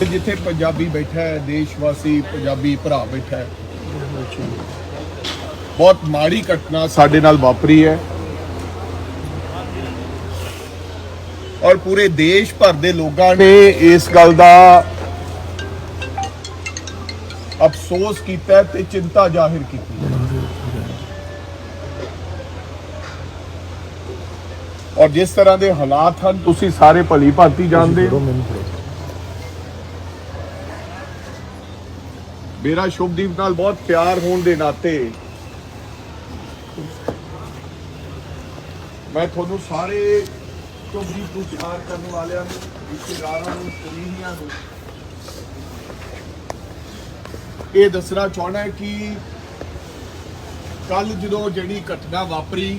जिथे पंजाबी बैठा है, देशवासी पंजाबी भरा बैठा है, बहुत माड़ी घटना साडे नाल वापरी है और पूरे देश भर दे लोगों ने इस गल दा अफसोस किया ते चिंता जाहिर की। और जिस तरह के हालात हैं तुसी सारे भली भांति जानते हो। मेरा शुभदीप नाल बहुत प्यार होने के नाते मैं थोनू सारे शुभदीप को प्यार करने वाले रिश्तेदारों सलीहियां ये दसना चाहना है कि कल जो जी घटना वापरी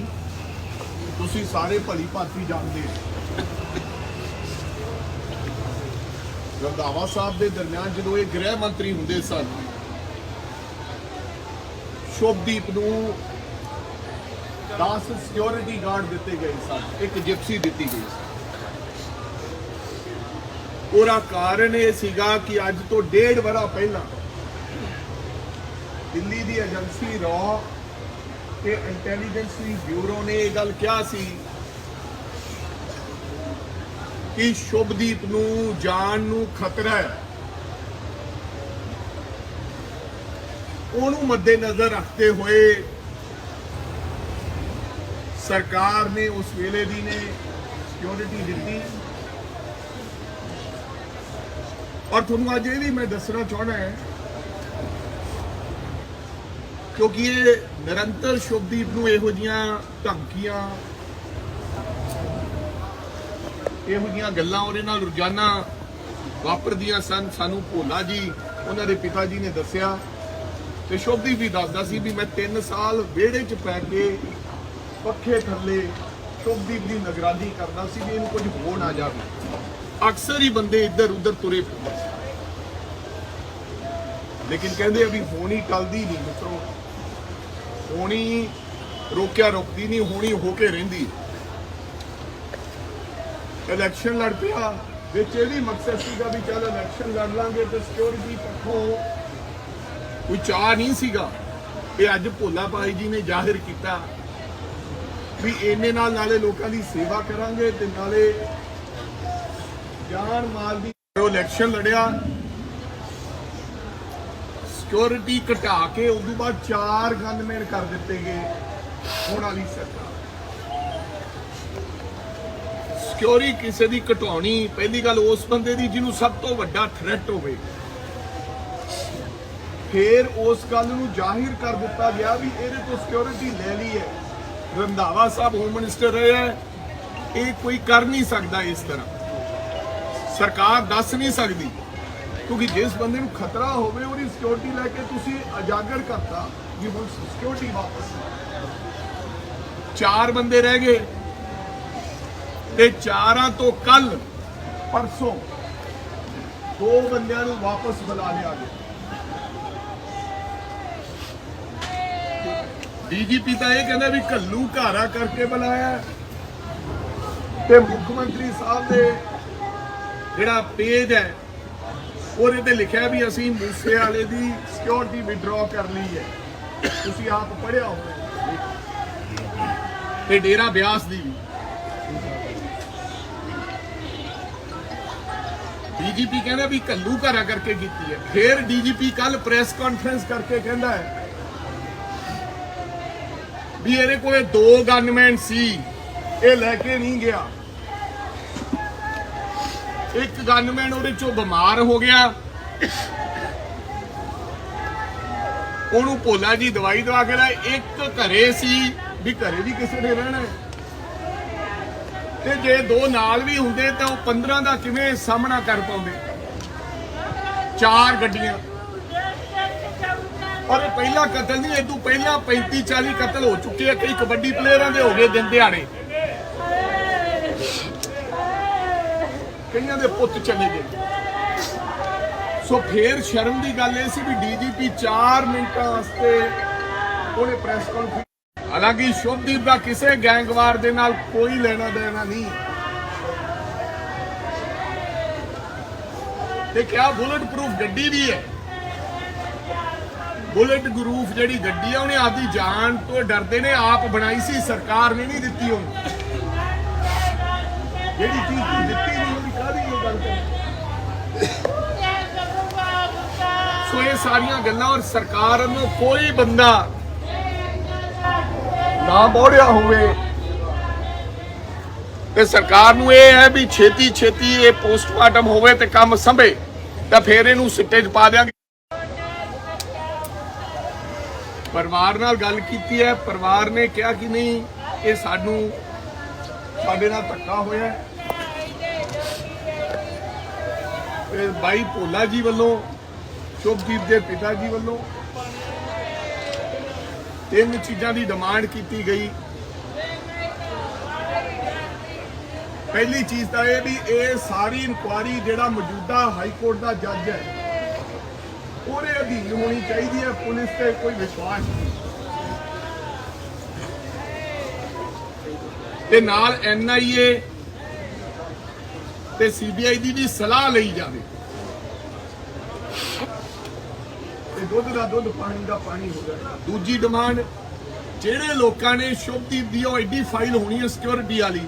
तुसी सारे भली भांति जानते हो। रंधावा साहब के दरम्यान जो ये गृह मंत्री होंगे सन, शुभदीप नूं 10 सिक्योरिटी गार्ड दिते गए सन, एक जिप्सी दी गई सी। पूरा कारण यह सीगा कि अज तो 1.5 वरा पहला दिल्ली की एजेंसी रॉ के इंटैलीजेंस ब्यूरो ने यह गल कहा सी कि शुभदीप नूं जान नूं खतरा है। उन्होंने मद्देनजर रखते हुए सरकार ने उस वेले दी ने सिक्योरिटी दी। और तुहानू अज ये भी मैं दसना चाहना है क्योंकि ये निरंतर शुभदीप नूं इहो जिहियां धमकियां इहो जिहियां गल्लां उहदे नाल रोजाना वापरदियां सन। सानू भोला जी उन्हां दे पिता जी ने दस्सिया ते शुभदीप भी दसदा सी भी मैं 3 साल विहड़े च पै के पखे थल्ले शुभदीप की निगरानी करता सी भी इहनूं कुछ हो ना जाए। अक्सर ही बंदे इधर उधर तुरे फिरदे, लेकिन कहते अभी होनी टलदी नहीं मित्रों, होनी रोकिया रुकती नहीं, होनी होके रहिंदी। इलैक्शन लड़ पिया विच इह भी मकसद सीगा भी चल इलैक्शन लड़ लांगे तो सिक्योरिटी पक्षों कोई चाह नहीं सीगा। ये अज भोला भाई जी ने जाहिर किया भी इन्ने नाल नाले लोगों की सेवा करांगे ते नाले जान माल दी। इलैक्शन लड़िया, सिक्योरिटी घटा के उस बाद 4 गनमैन कर दिते गए। होने वाली सरकार सिक्योरिटी किसी की घटाउणी पहली गल उस बंदे की जिन्होंने सब तो वड्डा थ्रैट होवे, फिर उस गल नूं जाहिर कर दिता गया भी ये तो सिक्योरिटी ले ली है। रंधावा साहब होम मिनिस्टर रहे हैं, ये कोई कर नहीं सकता इस तरह, सरकार दस नहीं सकती क्योंकि जिस बंदे नूं खतरा होवे उहदी सिक्योरिटी लैके तुसीं उजागर करता कि हुण सिक्योरिटी वापस। 4 बंदे रह गए ते 4 तो कल परसों 2 बंदियां नूं वापस बुला लिया गया। डीजीपी तो यह कहना भी घल्लू घारा करके बुलाया ते मुख्यमंत्री साहब ने जिहड़ा पेज है ਉਹਦੇ ਤੇ लिखा भी असीं मूसे वाले की सिक्योरिटी विड्रॉ कर ली है। तुसीं आप पढ़िया होवे ते डेरा ब्यास दी भी डीजीपी कहना भी घल्लू घारा करके की है। फिर डीजीपी कल प्रेस कॉन्फ्रेंस करके कहता है भी ये कोई 2 गनमैन सी, ये लैके नहीं गया। एक गनमैन उहदे चों बीमार हो गया, उहनूं भोला जी दवाई दवा के लाए। एक घरे सी भी घरे भी किसी ने रहना है ते जे 2 नाल भी हुंदे तो 15 का किवें सामना कर पाउंदे। 4 गड्डियां और पहला कतल नहीं, इदू पहला 35-40 कतल हो चुके हैं। कई कबड्डी प्लेयरां दे हो गए दिन दिहाड़े, कईयां दे पुत्त चले गए। सो फिर शर्म की गल यह सी भी डीजीपी 4 मिनटां वास्ते उन्हें प्रेस कॉन्फ्रेंस। हालांकि शुभदीप का किसी गैंगवार दे नाल कोई लेना देना नहीं। ਤੇ ਕਿਹਾ ਬੁਲਟ ਪ੍ਰੂਫ ਗੱਡੀ ਵੀ ਹੈ। ਬੁਲਟ ਗਰੂਪ ਜਿਹੜੀ ਗੱਡੀ ਆ ਉਹਨੇ ਆਪਦੀ ਜਾਨ ਤੋਂ ਡਰਦੇ ਨੇ ਆਪ ਬਣਾਈ ਸੀ, ਸਰਕਾਰ ਨੇ ਨਹੀਂ ਦਿੱਤੀ ਉਹਨੂੰ। ਜਿਹੜੀ ਚੀਜ਼ ਤੂੰ ਦਿੱਤੀ ਨਹੀਂ ਉਹਦੀ ਕਾਹਦੀ ਇਹ ਗੱਲ ਕਰ। ਸੋ ਇਹ ਸਾਰੀਆਂ ਗੱਲਾਂ, ਔਰ ਸਰਕਾਰ ਨੂੰ ਕੋਈ ਬੰਦਾ ਨਾ ਮੋੜਿਆ ਹੋਵੇ ਤੇ ਸਰਕਾਰ ਨੂੰ ਇਹ ਹੈ ਵੀ ਛੇਤੀ ਛੇਤੀ ਇਹ ਪੋਸਟਮਾਰਟਮ ਹੋਵੇ ਤੇ ਕੰਮ ਸੰਭੇ ਤਾਂ ਫੇਰ ਇਹਨੂੰ ਸਿੱਟੇ 'ਚ ਪਾ ਦਿਆਂਗੇ। ਪਰਿਵਾਰ ਨਾਲ ਗੱਲ ਕੀਤੀ ਹੈ, ਪਰਿਵਾਰ ਨੇ ਕਿਹਾ ਕਿ ਨਹੀਂ ਇਹ ਸਾਡੇ ਨਾਲ ਧੱਕਾ ਹੋਇਆ। ਬਾਈ ਭੋਲਾ ਜੀ ਵੱਲੋਂ, ਸ਼ੁਭਦੀਪ ਦੇ ਪਿਤਾ ਜੀ ਵੱਲੋਂ 3 ਚੀਜ਼ਾਂ ਦੀ ਡਿਮਾਂਡ ਕੀਤੀ ਗਈ। ਪਹਿਲੀ ਚੀਜ਼ ਤਾਂ ਇਹ ਵੀ ਇਹ ਸਾਰੀ ਇਨਕੁਆਇਰੀ ਜਿਹੜਾ ਮੌਜੂਦਾ ਹਾਈ ਕੋਰਟ ਦਾ ਜੱਜ ਹੈ ਉਹਦੇ ਅਧੀਨ ਹੋਣੀ ਚਾਹੀਦੀ ਹੈ। ਪੁਲਿਸ ਤੇ ਕੋਈ ਵਿਸ਼ਵਾਸ ਨਹੀਂ ਤੇ ਨਾਲ NIA ਤੇ CBI ਦੀ ਵੀ ਸਲਾਹ ਲਈ ਜਾਵੇ। ਤੇ ਦੁੱਧ ਦਾ ਦੁੱਧ, ਪਾਣੀ ਦਾ ਪਾਣੀ ਹੋ ਜਾਵੇ। ਦੂਜੀ ਡਿਮਾਂਡ, ਜਿਹੜੇ ਲੋਕਾਂ ਨੇ ਸ਼ੁਭਦੀਪ ਦੀ ਉਹ ਐਡੀ ਫਾਈਲ ਹੋਣੀ ਹੈ ਸਿਕਿਉਰਿਟੀ ਵਾਲੀ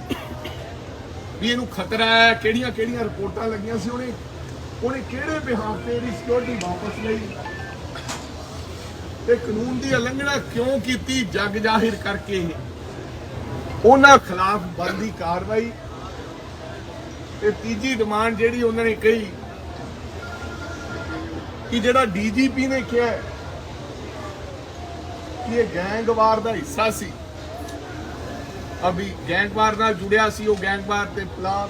ਵੀ ਇਹਨੂੰ ਖਤਰਾ ਹੈ, ਕਿਹੜੀਆਂ ਕਿਹੜੀਆਂ ਰਿਪੋਰਟਾਂ ਲੱਗੀਆਂ ਸੀ, ਉਹਨੇ ਕਿਹੜੇ ਬਿਹਾਫ ਤੇ ਇਹਦੀ ਸਿਕਿਉਰਿਟੀ ਵਾਪਸ ਲਈ ਤੇ ਕਾਨੂੰਨ ਦੀ ਉਲੰਘਣਾ ਕਿਉਂ ਕੀਤੀ, ਜੱਗ ਜ਼ਾਹਿਰ ਕਰਕੇ ਉਹਨਾਂ ਖਿਲਾਫ ਬਣਦੀ ਕਾਰਵਾਈ। ਤੇ ਤੀਜੀ ਡਿਮਾਂਡ ਜਿਹੜੀ ਉਹਨਾਂ ਨੇ ਕਹੀ ਕਿ ਜਿਹੜਾ DGP ਨੇ ਕਿਹਾ ਕਿ ਇਹ ਗੈਂਗਵਾਰ ਦਾ ਹਿੱਸਾ ਸੀ, ਅਭੀ ਗੈਂਗਵਾਰ ਨਾਲ ਜੁੜਿਆ ਸੀ, ਉਹ ਗੈਂਗਵਾਰ ਤੇ ਫਲਾ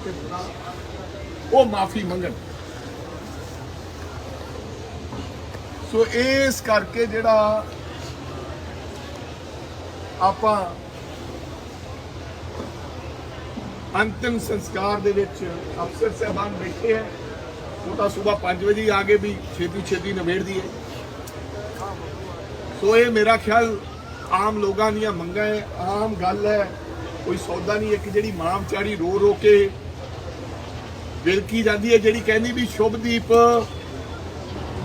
ਉਹ ਮਾਫੀ ਮੰਗਣ। ਸੋ ਇਸ ਕਰਕੇ ਜਿਹੜਾ ਆਪਾਂ ਅੰਤਿਮ ਸੰਸਕਾਰ ਦੇ ਵਿੱਚ ਅਫਸਰ ਸਾਹਿਬਾਨ ਬੈਠੇ ਹੈ, ਉਹ ਤਾਂ ਸਵੇਰ 5 ਵਜੇ ਆ ਕੇ ਵੀ ਛੇਤੀ ਨਿਬੇੜ ਦੀਏ। ਸੋ ਇਹ ਮੇਰਾ ਖਿਆਲ ਆਮ ਲੋਕਾਂ ਦੀਆਂ ਮੰਗਾਂ ਹੈ, ਆਮ ਗੱਲ ਹੈ, ਕੋਈ ਸੌਦਾ ਨਹੀਂ। ਇੱਕ ਜਿਹੜੀ ਮਾਂ ਵਿਚਾਰੀ ਰੋ ਕੇ ਵਿਲਕੀ ਜਾਂਦੀ ਹੈ, ਜਿਹੜੀ ਕਹਿੰਦੀ ਵੀ ਸ਼ੁਭਦੀਪ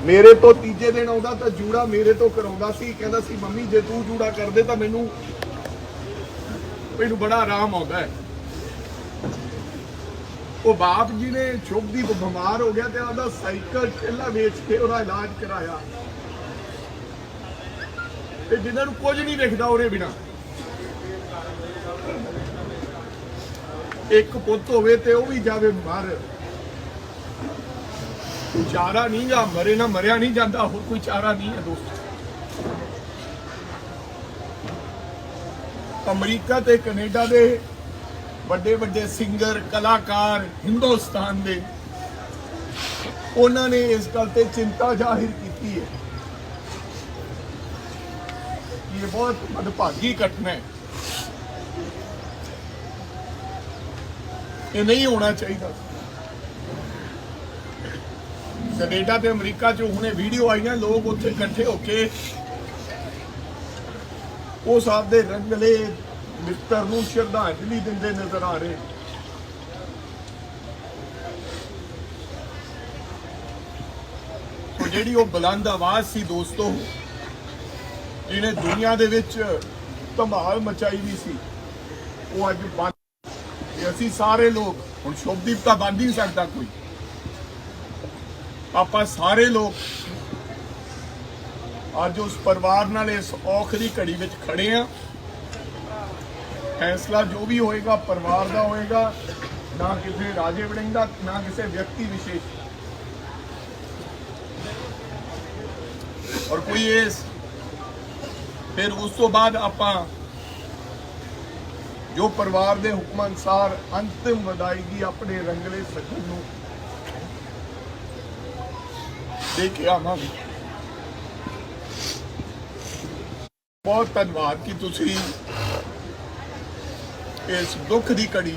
ਮੇਰੇ ਤੋਂ ਤੀਜੇ ਦਿਨ ਆਉਂਦਾ ਤਾਂ ਜੂੜਾ ਮੇਰੇ ਤੋਂ ਕਰਾਉਂਦਾ ਸੀ, ਕਹਿੰਦਾ ਸੀ ਮੰਮੀ ਜੇ ਤੂੰ ਜੂੜਾ ਕਰਦੇ ਤਾਂ ਮੈਨੂੰ ਬੜਾ ਆਰਾਮ ਆਉਂਦਾ ਹੈ। ਉਹ ਬਾਪ ਜੀ ਨੇ ਸ਼ੁਭਦੀਪ ਬਿਮਾਰ ਹੋ ਗਿਆ ਤੇ ਉਹਦਾ ਸਾਈਕਲ ਠੇਲਾ ਵੇਚ ਕੇ ਉਹਦਾ ਇਲਾਜ ਕਰਾਇਆ ਤੇ ਜਿਨ੍ਹਾਂ ਨੂੰ ਕੁਝ ਨਹੀਂ ਦਿਖਦਾ ਉਹਦੇ ਬਿਨਾ। ਇੱਕ ਪੁੱਤ ਹੋਵੇ ਤੇ ਉਹ ਵੀ ਜਾਵੇ ਮਰ, ਚਾਰਾ ਨਹੀਂ ਗਾ, ਮਰੇ ਨਾ ਮਰਿਆ ਨਹੀਂ ਜਾਂਦਾ, ਹੋਰ ਕੋਈ ਚਾਰਾ ਨਹੀਂ ਹੈ ਦੋਸਤ। ਅਮਰੀਕਾ ਤੇ ਕੈਨੇਡਾ ਦੇ ਵੱਡੇ ਵੱਡੇ ਸਿੰਗਰ, ਕਲਾਕਾਰ ਹਿੰਦੁਸਤਾਨ ਦੇ, ਉਹਨਾਂ ਨੇ ਇਸ ਗੱਲ ਤੇ ਚਿੰਤਾ ਜ਼ਾਹਿਰ ਕੀਤੀ ਹੈ ਕਿ ਇਹ ਬਹੁਤ ਮੰਦਭਾਗੀ ਘਟਨਾ ਹੈ, ਇਹ ਨਹੀਂ ਹੋਣਾ ਚਾਹੀਦਾ। ਕੈਨੇਡਾ ਤੇ ਅਮਰੀਕਾ ਚ ਹੁਣੇ ਵੀਡੀਓ ਆਈਆਂ, ਲੋਕ ਉੱਥੇ ਇਕੱਠੇ ਹੋ ਕੇ ਉਸ ਆਪਦੇ ਰੰਗਲੇ ਮਿੱਤਰ ਨੂੰ ਸ਼ਰਧਾਂਜਲੀ ਦਿੰਦੇ ਨਜ਼ਰ ਆ ਰਹੇ। ਜਿਹੜੀ ਉਹ ਬੁਲੰਦ ਆਵਾਜ਼ ਸੀ ਦੋਸਤੋ, ਜਿਹਨੇ ਦੁਨੀਆ ਦੇ ਵਿੱਚ ਧਮਾਲ ਮਚਾਈ ਵੀ ਸੀ, ਉਹ ਅੱਜ ਬੰਦ। ਅਸੀਂ ਸਾਰੇ ਲੋਕ, ਹੁਣ ਸ਼ੁਭਦੀਪ ਤਾਂ ਬੰਦ ਨਹੀਂ ਸਕਦਾ ਕੋਈ, ਆਪਾਂ ਸਾਰੇ ਲੋਕ ਅੱਜ ਉਸ ਪਰਿਵਾਰ ਨਾਲ ਇਸ ਔਖ ਦੀ ਘੜੀ ਵਿੱਚ ਖੜੇ ਆ। ਫੈਸਲਾ ਜੋ ਵੀ ਹੋਏਗਾ ਪਰਿਵਾਰ ਦਾ ਹੋਏਗਾ, ਨਾ ਕਿਸੇ ਰਾਜੇ ਵੜਿੰਗ ਦਾ, ਨਾ ਕਿਸੇ ਵਿਅਕਤੀ ਵਿਸ਼ੇਸ਼। ਔਰ ਕੋਈ ਇਸ ਫਿਰ ਉਸ ਤੋਂ ਬਾਅਦ ਆਪਾਂ ਜੋ ਪਰਿਵਾਰ ਦੇ ਹੁਕਮ ਅਨੁਸਾਰ ਅੰਤਿਮ ਵਿਦਾਇਗੀ ਆਪਣੇ ਰੰਗਲੇ ਸੱਜਣ ਨੂੰ ਦੇ ਕੇ ਆਵਾਂਗੇ। ਬਹੁਤ ਧੰਨਵਾਦ ਕਿ ਤੁਸੀਂ ਇਸ ਦੁੱਖ ਦੀ ਘੜੀ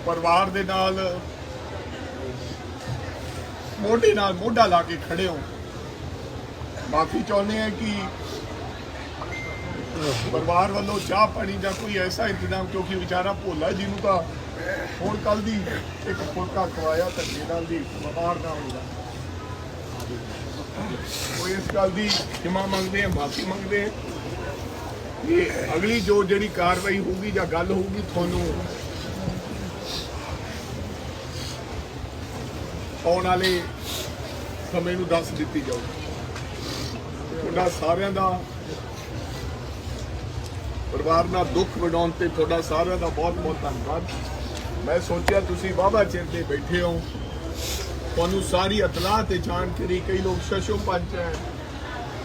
ਪਰਿਵਾਰ ਦੇ ਨਾਲ ਮੋਢੇ ਨਾਲ ਮੋਢਾ ਲਾ ਕੇ ਖੜੇ ਹੋ। ਮਾਫੀ ਚਾਹੁੰਦੇ ਹਾਂ ਕਿ ਪਰਿਵਾਰ ਵੱਲੋਂ ਚਾਹ ਪਾਣੀ ਜਾਂ ਕੋਈ ਐਸਾ ਇੰਤਜ਼ਾਮ, ਕਿਉਂਕਿ ਵਿਚਾਰਾ ਭੋਲਾ ਜੀ ਨੂੰ ਤਾਂ ਹੁਣ ਕੱਲ ਦੀ ਇੱਕ ਫੁਲਕਾ ਖਵਾਇਆ ਧੱਕੇ ਨਾਲ ਦੀ ਬਿਮਾਰ ਨਾ ਹੁੰਦਾ। ਉਹ ਇਸ ਗੱਲ ਦੀ ਖਿਮਾ ਮੰਗਦੇ ਆ, ਮਾਫੀ ਮੰਗਦੇ ਆ ਕਿ ਅਗਲੀ ਜੋ ਜਿਹੜੀ ਕਾਰਵਾਈ ਹੋਊਗੀ ਜਾਂ ਗੱਲ ਹੋਊਗੀ ਤੁਹਾਨੂੰ ਆਉਣ ਵਾਲੇ ਸਮੇਂ ਨੂੰ ਦੱਸ ਦਿੱਤੀ ਜਾਊਗੀ। ਤੁਹਾਡਾ ਸਾਰਿਆਂ ਦਾ ਪਰਿਵਾਰ ਨਾਲ ਦੁੱਖ ਵੰਡਾਉਣ ਤੇ ਤੁਹਾਡਾ ਸਾਰਿਆਂ ਦਾ ਬਹੁਤ ਬਹੁਤ ਧੰਨਵਾਦ। ਮੈਂ ਸੋਚਿਆ ਤੁਸੀਂ ਵਾਹਵਾ ਚਿਰ ਤੇ ਬੈਠੇ ਹੋ, ਤੁਹਾਨੂੰ ਸਾਰੀ ਇਤਲਾਹ ਤੇ ਜਾਣਕਾਰੀ, ਕਈ ਲੋਕ ਸ਼ਸ਼ੋ ਪੰਚ ਹੈ